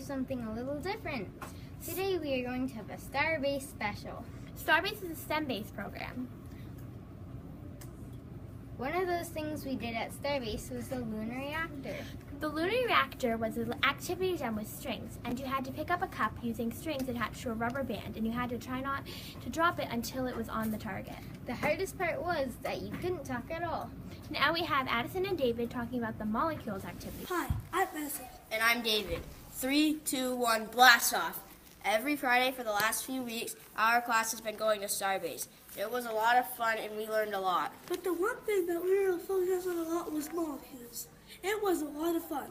have something a little different. Today we are going to have a Starbase special. Starbase is a STEM-based program. One of those things we did at Starbase was the lunar reactor. The lunar reactor was an activity done with strings, and you had to pick up a cup using strings attached to a rubber band, and you had to try not to drop it until it was on the target. The hardest part was that you couldn't talk at all. Now we have Addison and David talking about the molecules activity. Hi, I'm Addison. And I'm David. 3, 2, 1, blast off. Every Friday for the last few weeks, our class has been going to Starbase. It was a lot of fun and we learned a lot. But the one thing that we were focused on a lot was molecules. It was a lot of fun.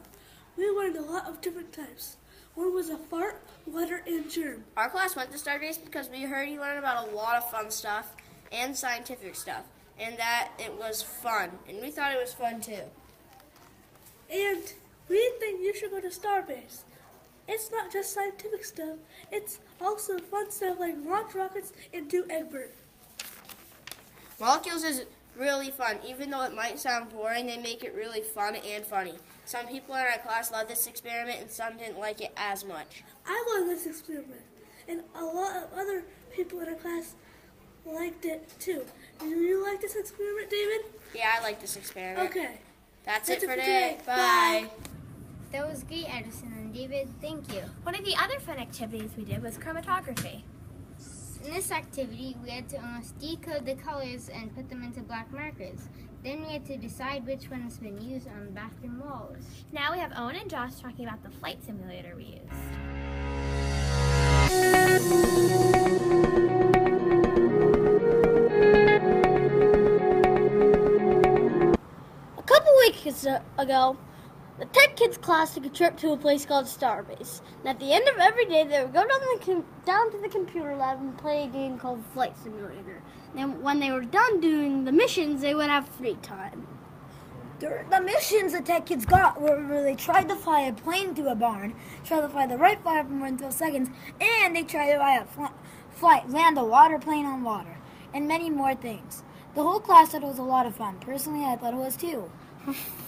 We learned a lot of different types. One was a fart, water, and germ. Our class went to Starbase because we heard you learn about a lot of fun stuff and scientific stuff, and that it was fun, and we thought it was fun too. And we think you should go to Starbase. It's not just scientific stuff, it's also fun stuff like launch rockets and do Egbert. Molecules is really fun. Even though it might sound boring, they make it really fun and funny. Some people in our class love this experiment and some didn't like it as much. I love this experiment, and a lot of other people in our class liked it too. Do you like this experiment, David? Yeah, I like this experiment. Okay. That's it for today. Bye. That was great, Addison and David. Thank you. One of the other fun activities we did was chromatography. In this activity, we had to almost decode the colors and put them into black markers. Then we had to decide which one has been used on the bathroom walls. Now we have Owen and Josh talking about the flight simulator we used. A couple weeks ago, the Tech Kids class took a trip to a place called Starbase. And at the end of every day, they would go down to the computer lab and play a game called Flight Simulator. And when they were done doing the missions, they would have free time. The missions the Tech Kids got were where they tried to fly a plane through a barn, tried to fly the right fire for more than 12 seconds, and they tried to land a water plane on water, and many more things. The whole class thought it was a lot of fun. Personally, I thought it was too.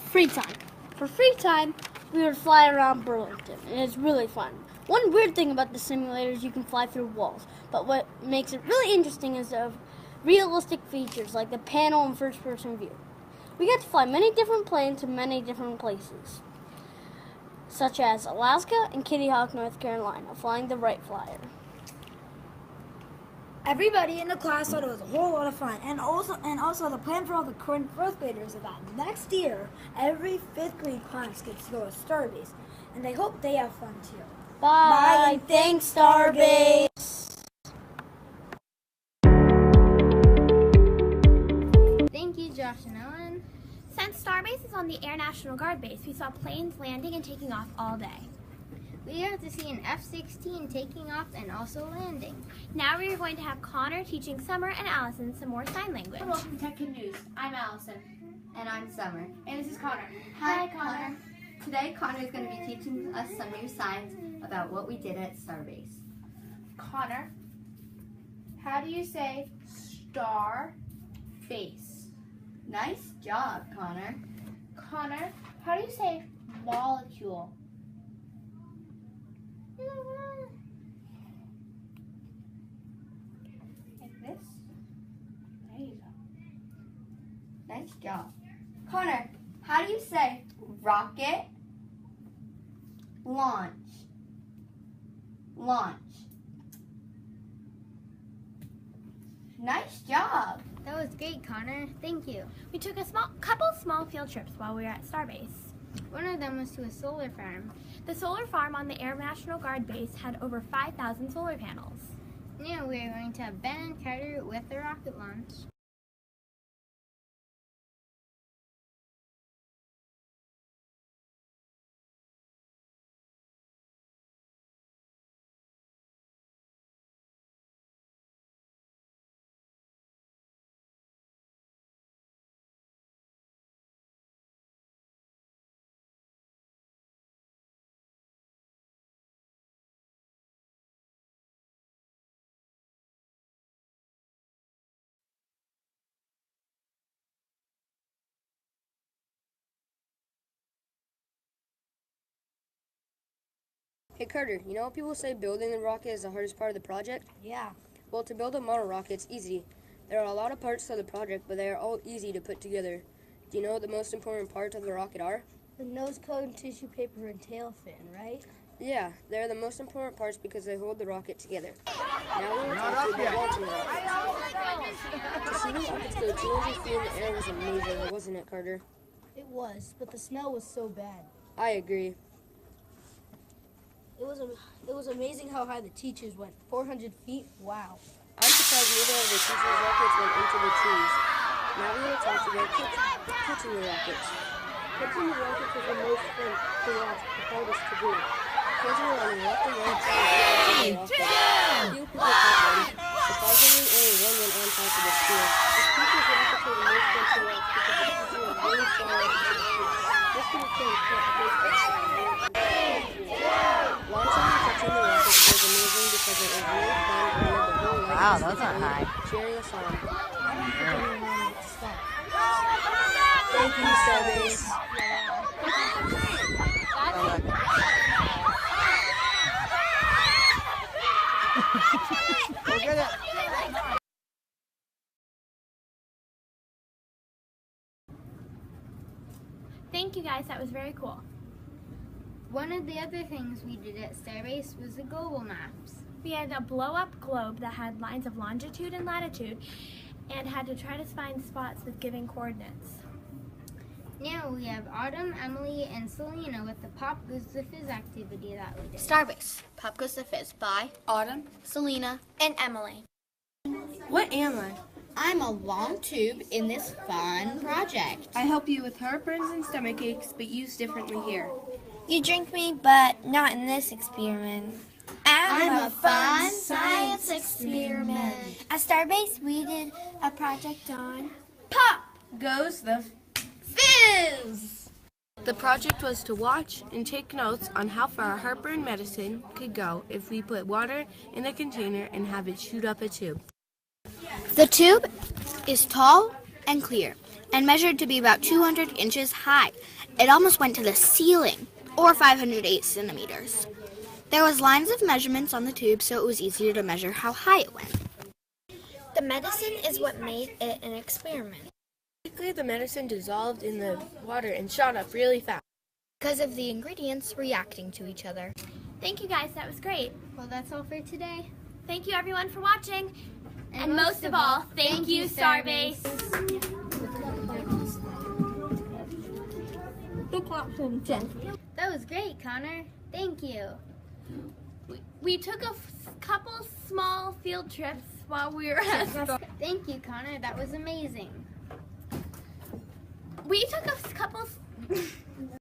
Free time. For free time, we would fly around Burlington, and it's really fun. One weird thing about the simulator is you can fly through walls, but what makes it really interesting is the realistic features like the panel and first-person view. We got to fly many different planes to many different places, such as Alaska and Kitty Hawk, North Carolina, flying the Wright Flyer. Everybody in the class thought it was a whole lot of fun, and also the plan for all the current fourth graders is that next year, every fifth grade class gets to go to Starbase, and they hope they have fun too. Bye. Thanks, Starbase. Thank you, Josh and Ellen. Since Starbase is on the Air National Guard base, we saw planes landing and taking off all day. We got to see an F-16 taking off and also landing. Now we are going to have Connor teaching Summer and Allison some more sign language. Hello from Tech Kid News. I'm Allison. And I'm Summer. And this is Connor. Hi, Connor. Today, Connor is going to be teaching us some new signs about what we did at Starbase. Connor, how do you say star base? Nice job, Connor. Connor, how do you say molecule? Like this? There you go. Nice job. Connor, how do you say rocket? Launch. Launch. Nice job. That was great, Connor. Thank you. We took a couple small field trips while we were at Starbase. One of them was to a solar farm. The solar farm on the Air National Guard base had over 5,000 solar panels. Now we are going to have Ben and Carter with the rocket launch. Hey Carter, you know what people say building the rocket is the hardest part of the project? Yeah. Well, to build a model rocket, it's easy. There are a lot of parts to the project, but they are all easy to put together. Do you know what the most important parts of the rocket are? The nose cone, tissue paper, and tail fin, right? Yeah, they're the most important parts because they hold the rocket together. Now we will talk to you about launching rockets. To see the rockets go 200 feet in the air was amazing, wasn't it, Carter? It was, but the smell was so bad. I agree. It was amazing how high the teachers went. 400 feet? Wow. I'm surprised neither of the teachers' rockets went into the trees. Now we will talk about catching the rockets. Catching the rockets is the most fun to watch, the hardest to do. Kids were on the left and right side of the rocket. Few people caught one. Surprisingly, only one went on top of the spear. The teachers' rockets were the most fun to watch because the teachers were really far up into the spear. This could have been cut Launching and catching the rockets was amazing because it was really fun and made the whole life Wow, those aren't high. cheering us on. Thank you, Starbase. Go get it. Thank you guys, that was very cool. One of the other things we did at Starbase was the global maps. We had a blow-up globe that had lines of longitude and latitude and had to try to find spots with given coordinates. Now we have Autumn, Emily, and Selena with the Pop Goes the Fizz activity that we did. Starbase. Pop Goes the Fizz by Autumn. Selena. And Emily. What am I? I'm a long tube in this fun project. I help you with heartburns and stomach aches, but used differently here. You drink me, but not in this experiment. I'm a fun science experiment. At Starbase, we did a project on Pop Goes the Fizz. The project was to watch and take notes on how far heartburn medicine could go if we put water in a container and have it shoot up a tube. The tube is tall and clear and measured to be about 200 inches high. It almost went to the ceiling, or 508 centimeters. There was lines of measurements on the tube, so it was easier to measure how high it went. The medicine is what made it an experiment. Basically, the medicine dissolved in the water and shot up really fast. Because of the ingredients reacting to each other. Thank you guys, that was great. Well, that's all for today. Thank you everyone for watching. And most of all, thank you, Starbase. That was great, Connor. Thank you. We took a couple small field trips while we were at Thank you, Connor. That was amazing. We took a couple